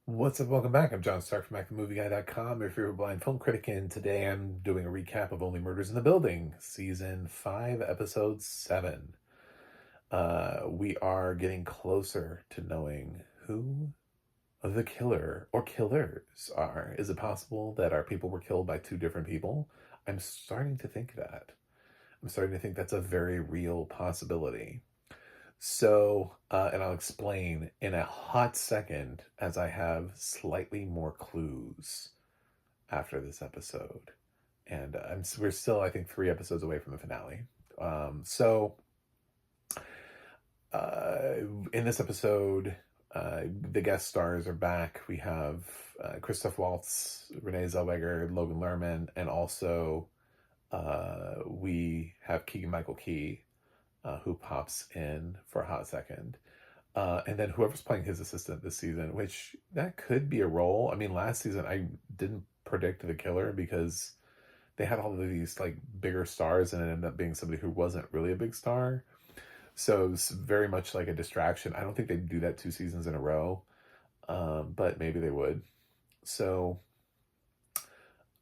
What's up? Welcome back. I'm John Stark from MacTheMovieGuy.com, your favorite blind film critic, and today I'm doing a recap of Only Murders in the Building, Season 5, Episode 7. We are getting closer to knowing who the killer or killers are. Is it possible that our people were killed by two different people? I'm starting to think that. I'm starting to think that's a very real possibility. So, and I'll explain in a hot second as I have slightly more clues after this episode. And we're still, I think, 3 episodes away from the finale. So, uh, in this episode, the guest stars are back. We have Christoph Waltz, Renee Zellweger, Logan Lerman, and also we have Keegan-Michael Key, who pops in for a hot second. And then whoever's playing his assistant this season, which that could be a role. I mean, last season I didn't predict the killer because they had all of these like bigger stars and it ended up being somebody who wasn't really a big star. So it was very much like a distraction. I don't think they'd do that 2 seasons in a row, but maybe they would. So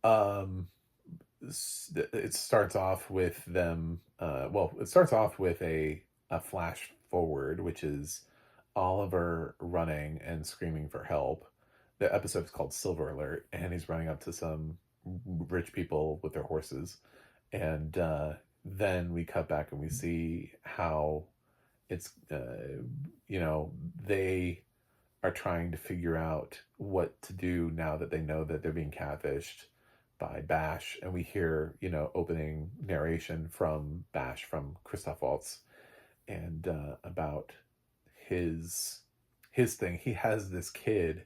um, it starts off with them. It starts off with a flash forward, which is Oliver running and screaming for help. The episode is called Silver Alert, and he's running up to some rich people with their horses. And then we cut back and we see how it's, they are trying to figure out what to do now that they know that they're being catfished by Bash. And we hear, opening narration from Bash, from Christoph Waltz, and about his thing. He has this kid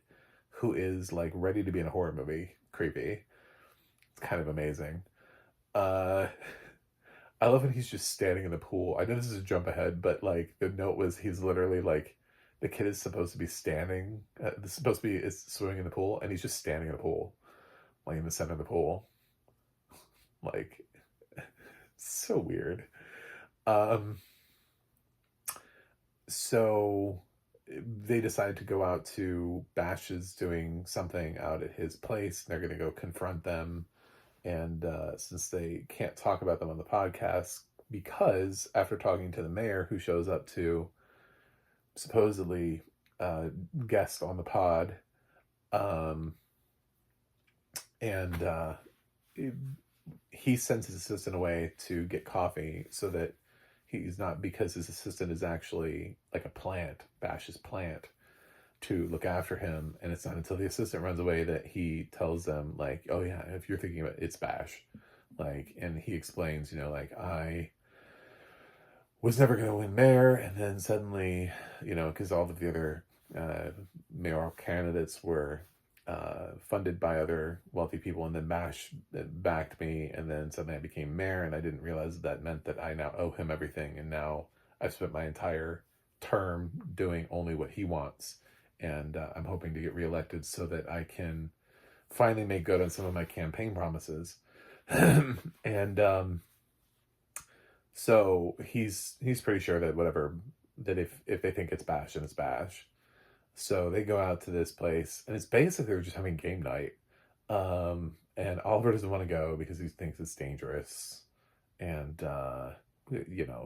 who is like ready to be in a horror movie. Creepy. It's kind of amazing. Uh I love when he's just standing in the pool. I know this is a jump ahead, but like the note was he's literally like the kid is supposed to be standing, supposed to be is swimming in the pool, and he's just standing in the pool, like in the center of the pool. Like, so weird. Um, so they decide to go out to Bash is doing something out at his place. They're going to go confront them. And since they can't talk about them on the podcast, because after talking to the mayor who shows up to supposedly guest on the pod, um, and he sends his assistant away to get coffee so that he's not, because his assistant is actually like a plant, Bash's plant, to look after him. And it's not until the assistant runs away that he tells them, like, oh yeah, if you're thinking about it, it's Bash. Like, and he explains, like, I was never going to win mayor. And then suddenly, because all of the other mayoral candidates were funded by other wealthy people, and then Bash backed me, and then suddenly I became mayor, and I didn't realize that meant that I now owe him everything, and now I've spent my entire term doing only what he wants, and I'm hoping to get reelected so that I can finally make good on some of my campaign promises. And so he's pretty sure that whatever, that if they think it's Bash, then it's Bash. So they go out to this place, and it's basically they're just having game night. And Oliver doesn't want to go because he thinks it's dangerous, and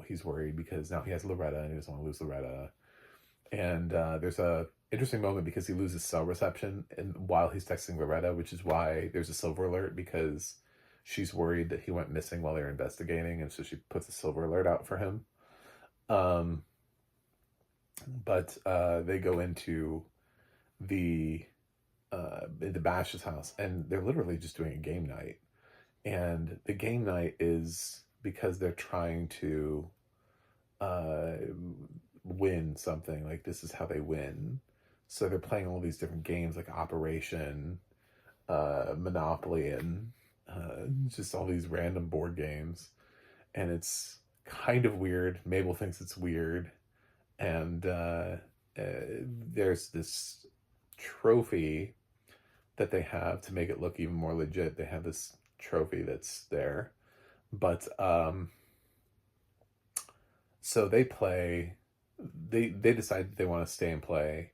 he's worried because now he has Loretta, and he doesn't want to lose Loretta. And there's a interesting moment because he loses cell reception and while he's texting Loretta, which is why there's a silver alert, because she's worried that he went missing while they're investigating, and so she puts a silver alert out for him. Um, but they go into the Bash's house, and they're literally just doing a game night. And the game night is because they're trying to uh, win something. Like, this is how they win. So they're playing all these different games, like Operation, Monopoly, and just all these random board games. And it's kind of weird. Mabel thinks it's weird. And there's this trophy that they have to make it look even more legit. They have this trophy that's there. But so they play, they decide they want to stay and play.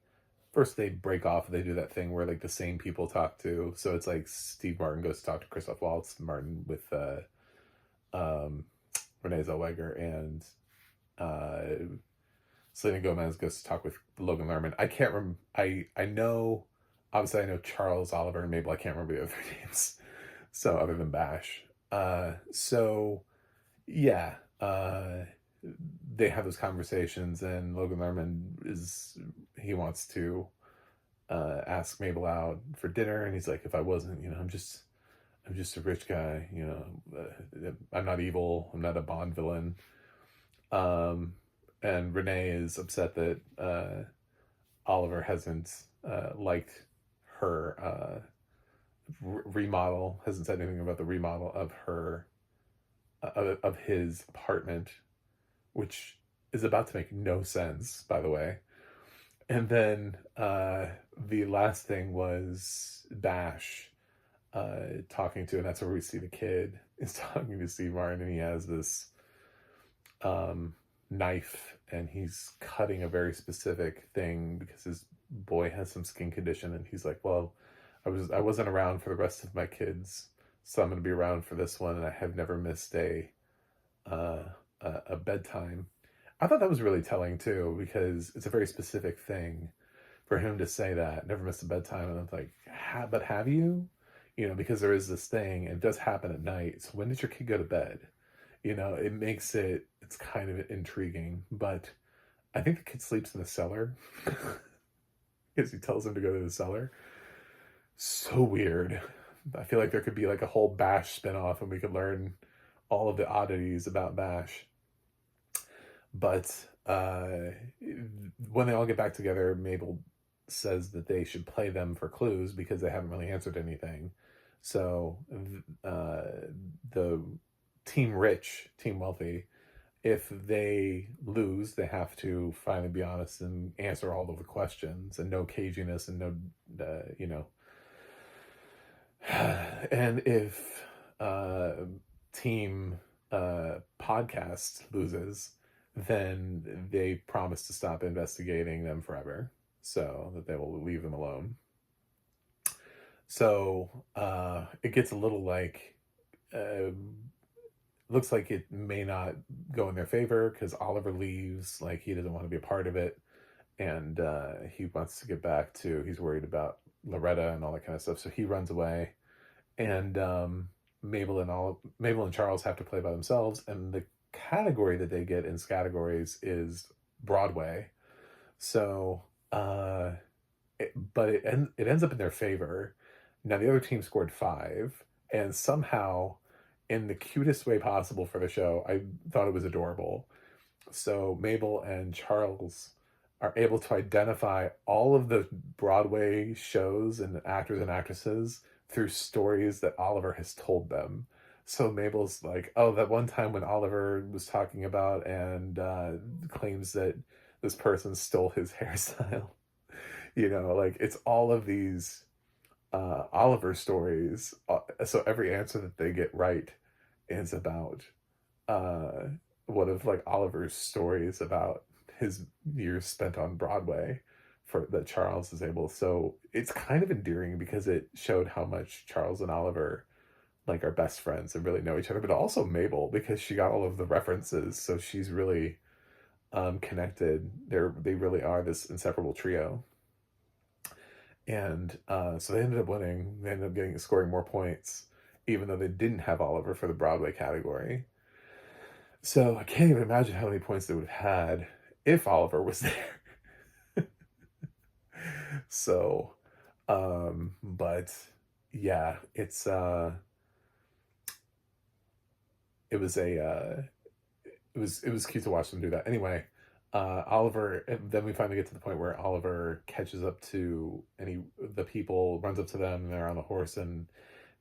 first they break off, they do that thing where like the same people talk to, so it's like Steve Martin goes to talk to Christoph Waltz, Martin with um Renee Zellweger, and uh Selena Gomez goes to talk with Logan Lerman. I can't remember. I know, obviously I know Charles, Oliver, and Mabel. I can't remember the other names. So other than Bash, so yeah, they have those conversations, and Logan Lerman he wants to ask Mabel out for dinner, and he's like, if I wasn't, I'm just a rich guy, I'm not evil, I'm not a Bond villain. And Renee is upset that Oliver hasn't liked her remodel, hasn't said anything about the remodel of her of his apartment, which is about to make no sense, by the way. And then the last thing was Bash talking to, and that's where we see the kid is talking to Steve Martin, and he has this knife, and he's cutting a very specific thing because his boy has some skin condition, and he's like, well, I wasn't around for the rest of my kids, so I'm going to be around for this one, and I have never missed a bedtime. I thought that was really telling too, because it's a very specific thing for him to say that, never missed a bedtime, and I'm like, but have you? Because there is this thing, and it does happen at night. So when did your kid go to bed? It makes it's kind of intriguing, but I think the kid sleeps in the cellar because he tells him to go to the cellar. So weird. I feel like there could be like a whole Bash spinoff, and we could learn all of the oddities about Bash. But when they all get back together, Mabel says that they should play them for clues because they haven't really answered anything. So the team rich, team wealthy, if they lose, they have to finally be honest and answer all of the questions, and no caginess, and no, and if team podcast loses, then they promise to stop investigating them forever, so that they will leave them alone. So it gets a little like looks like it may not go in their favor, because Oliver leaves, like he doesn't want to be a part of it, and he wants to get back to, he's worried about Loretta and all that kind of stuff, so he runs away, and Mabel and Charles have to play by themselves, and the category that they get in categories is Broadway. So but it ends up in their favor. Now the other team scored 5, and somehow, in the cutest way possible for the show, I thought it was adorable. So Mabel and Charles are able to identify all of the Broadway shows and actors and actresses through stories that Oliver has told them. So Mabel's like, oh, that one time when Oliver was talking about and claims that this person stole his hairstyle. Like, it's all of these Oliver stories. So every answer that they get right is about one of like Oliver's stories about his years spent on Broadway, for that Charles is able. So it's kind of endearing because it showed how much Charles and Oliver like are best friends and really know each other, but also Mabel, because she got all of the references, so she's really connected. They really are this inseparable trio. And so they ended up winning. They ended up scoring more points, even though they didn't have Oliver for the Broadway category. So I can't even imagine how many points they would have had if Oliver was there. So, but yeah, it was cute to watch them do that. Anyway, Oliver, and then we finally get to the point where Oliver catches up to the people, runs up to them, and they're on the horse, and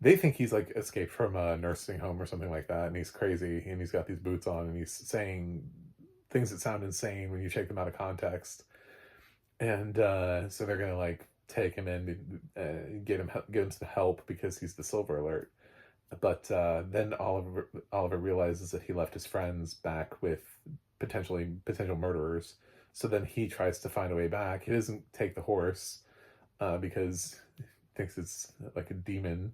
they think he's like escaped from a nursing home or something like that, and he's crazy, and he's got these boots on, and he's saying things that sound insane when you take them out of context. And so they're gonna like take him in, get him some help because he's the Silver Alert. But then Oliver realizes that he left his friends back with potential murderers. So then he tries to find a way back. He doesn't take the horse because he thinks it's like a demon.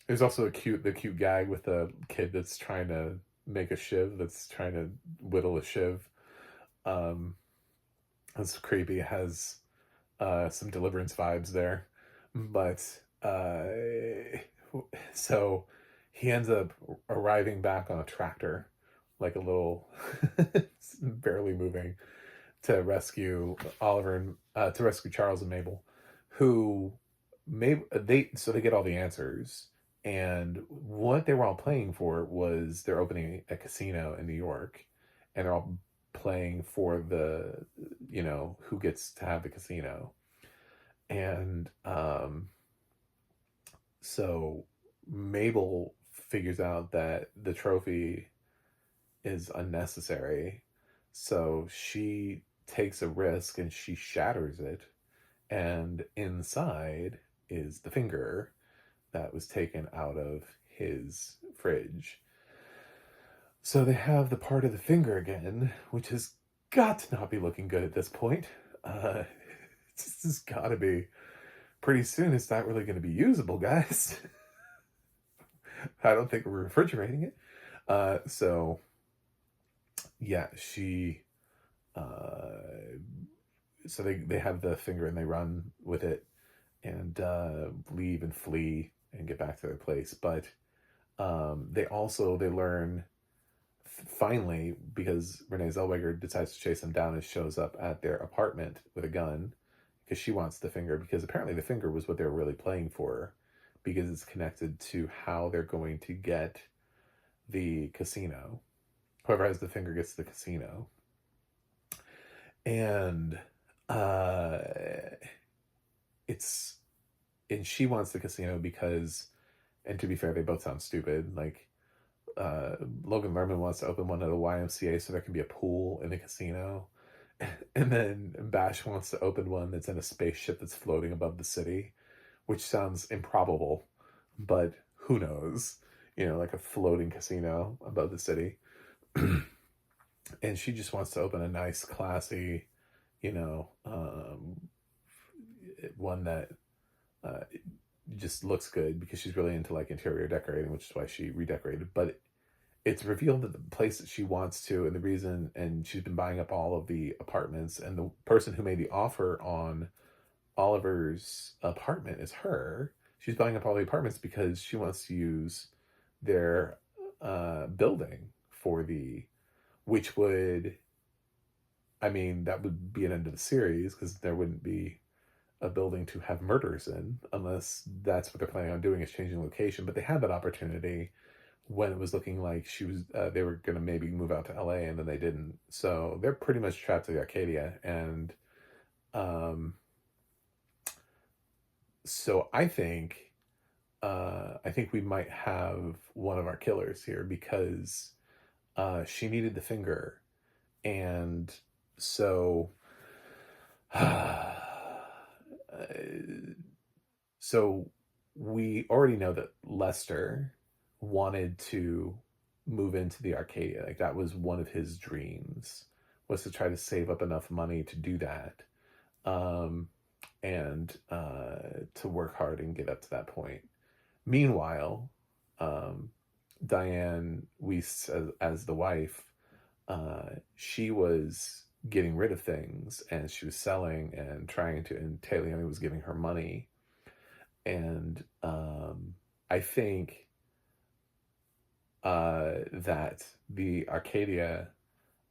There's also the cute gag with the kid that's trying to make a shiv, that's trying to whittle a shiv. Um, it's creepy. It has some Deliverance vibes there, but so he ends up arriving back on a tractor, like a little barely moving, to rescue Oliver and to rescue Charles and Mabel, who they get all the answers, and what they were all playing for was they're opening a casino in New York, and they're all playing for the who gets to have the casino, and so Mabel figures out that the trophy is unnecessary, so she takes a risk and she shatters it, and inside is the finger that was taken out of his fridge. So they have the part of the finger again, which has got to not be looking good at this point. This has got to be pretty soon. It's not really going to be usable, guys. I don't think we're refrigerating it. So yeah, she. So they have the finger and they run with it and leave and flee and get back to their place. But they learn finally, because Renee Zellweger decides to chase them down and shows up at their apartment with a gun because she wants the finger, because apparently the finger was what they were really playing for, because it's connected to how they're going to get the casino. Whoever has the finger gets the casino. And it's and she wants the casino because, and to be fair, they both sound stupid. Like Logan Lerman wants to open one at a YMCA so there can be a pool in a casino. And then Bash wants to open one that's in a spaceship that's floating above the city, which sounds improbable, but who knows? Like a floating casino above the city. And she just wants to open a nice, classy, one that just looks good, because she's really into like interior decorating, which is why she redecorated. But it's revealed that the place that she wants to, and the reason, and she's been buying up all of the apartments, and the person who made the offer on Oliver's apartment is her. She's buying up all the apartments because she wants to use their building for which would, I mean, that would be an end of the series, because there wouldn't be a building to have murders in, unless that's what they're planning on doing, is changing location. But they had that opportunity when it was looking like they were going to maybe move out to LA, and then they didn't. So they're pretty much trapped to the Arcadia. And so I think we might have one of our killers here, because she needed the finger. And so so we already know that Lester wanted to move into the Arcadia. Like, that was one of his dreams, was to try to save up enough money to do that, and to work hard and get up to that point. Meanwhile, Diane Weiss, as the wife, she was getting rid of things, and she was selling and trying to, and Taliani was giving her money. And I think that the Arcadia,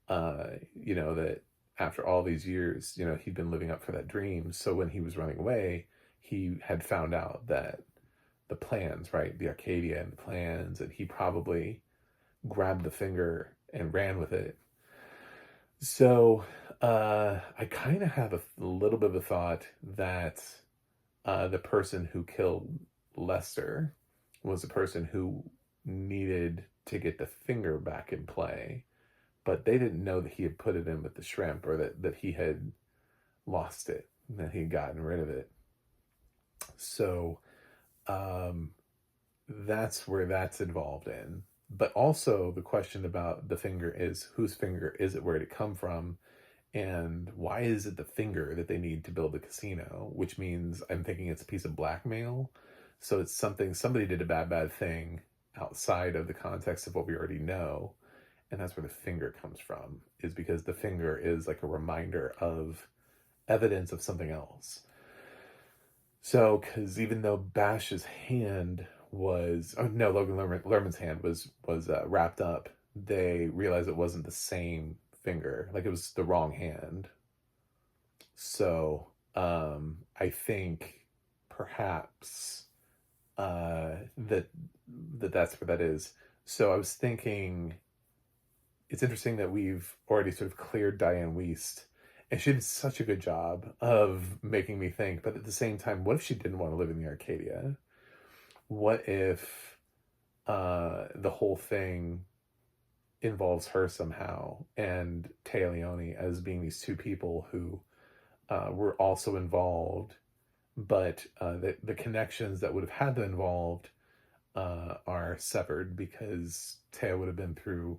that after all these years, he'd been living up for that dream. So when he was running away, he had found out that the plans, right? The Arcadia and the plans, and he probably grabbed the finger and ran with it. So I kind of have a little bit of a thought that the person who killed Lester was the person who needed to get the finger back in play, but they didn't know that he had put it in with the shrimp, or that he had lost it, that he had gotten rid of it. So that's where that's involved in. But also the question about the finger is, whose finger is it? Where did it come from? And why is it the finger that they need to build the casino? Which means I'm thinking it's a piece of blackmail. So it's something, somebody did a bad thing outside of the context of what we already know. And that's where the finger comes from, is because the finger is like a reminder of evidence of something else. So, because even though Bash's hand was, oh no, Logan Lerman's hand was wrapped up, they realized it wasn't the same finger, like it was the wrong hand. So, I think perhaps that's where that is. So I was thinking, it's interesting that we've already sort of cleared Diane Wiest, and she did such a good job of making me think. But at the same time, what if she didn't want to live in the Arcadia? What if the whole thing involves her somehow, and Téa Leoni as being these two people who were also involved, but the connections that would have had them involved are severed because Téa would have been through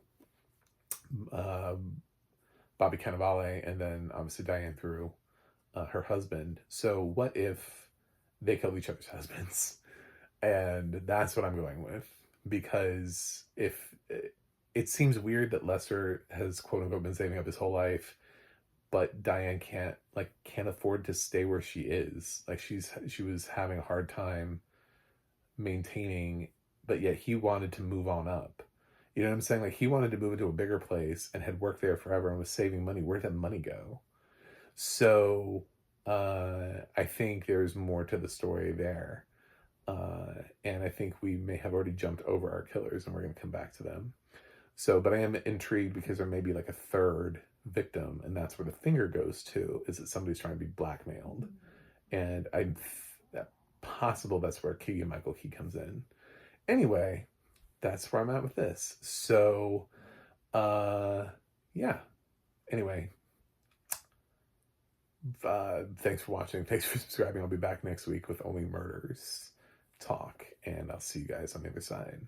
Bobby Cannavale, and then obviously Diane through her husband. So what if they killed each other's husbands? And that's what I'm going with, because if it seems weird that Lester has quote unquote been saving up his whole life, but Diane can't afford to stay where she is. Like she was having a hard time maintaining, but yet he wanted to move on up. You know what I'm saying? Like he wanted to move into a bigger place and had worked there forever and was saving money. Where did that money go? So I think there's more to the story there. And I think we may have already jumped over our killers and we're going to come back to them. So, but I am intrigued because there may be like a third victim, and that's where the finger goes to, is that somebody's trying to be blackmailed. And I'm possible that's where Keegan-Michael Key comes in. Anyway, that's where I'm at with this. So, yeah. Anyway, thanks for watching. Thanks for subscribing. I'll be back next week with only murders talk, and I'll see you guys on the other side.